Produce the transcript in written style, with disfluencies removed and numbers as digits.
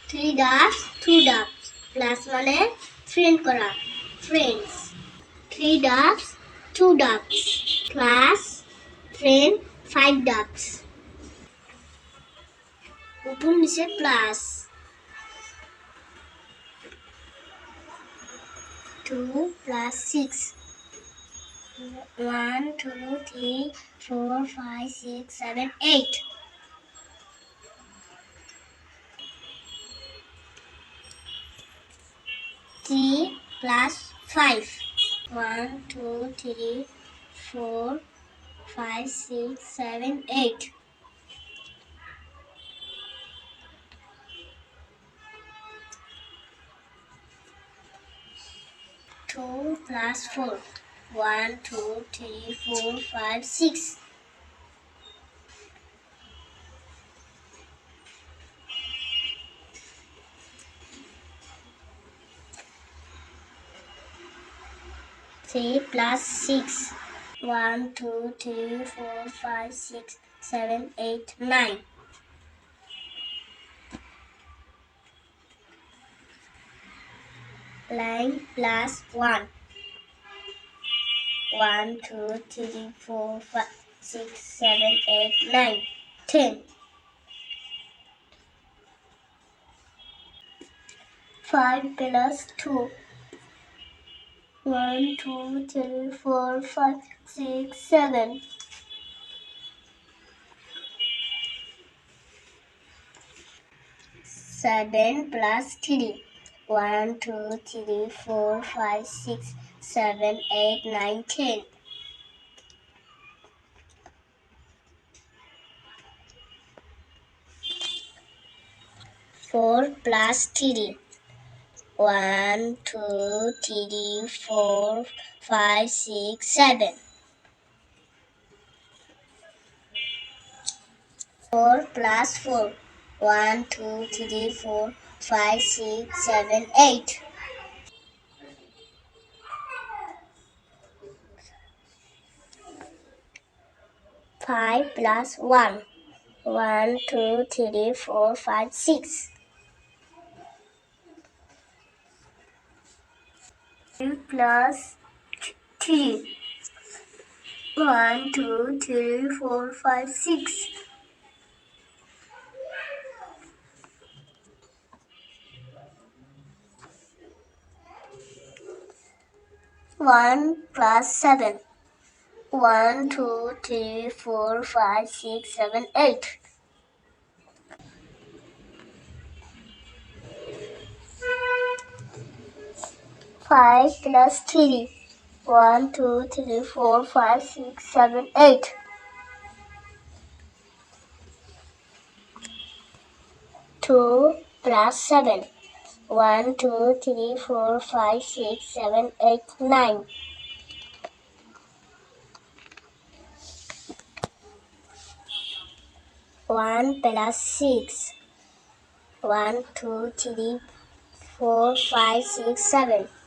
3 dots 2 dots plus মানে friend করা friends 3 dots 2 dots plus friend 5 dots উপর নিচে plus 2 plus 6 1 2 3 4 5 6 7 8 3 plus 5 1 2 3 4 5 6 7 8 2 plus 4 1 2 3 4 5 6 3 plus 6 1 2 3 4 5 6 7 8 9 9 plus 1 1 2 3 4 5 6 7 8 9 10 5 plus 2 1 2 3 4 5 6 7 7 plus 3 1 2 3 4 5 6 7 8 9 10 4 plus 3 1 2 3 4 5 6 7 4 plus 4 1 2 3 4 5 6 7 8 5 plus 1 1 2 3 4 5 6 2 plus 3 1 2 3 4 5 6 1 plus 7 1 2 3 4 5 6 7 8 5 plus 3 1 2 3 4 5 6 7 8 2 plus 7 1 2 3 4 5 6 7 8 9 1 plus 6 1 2 3 4 5 6 7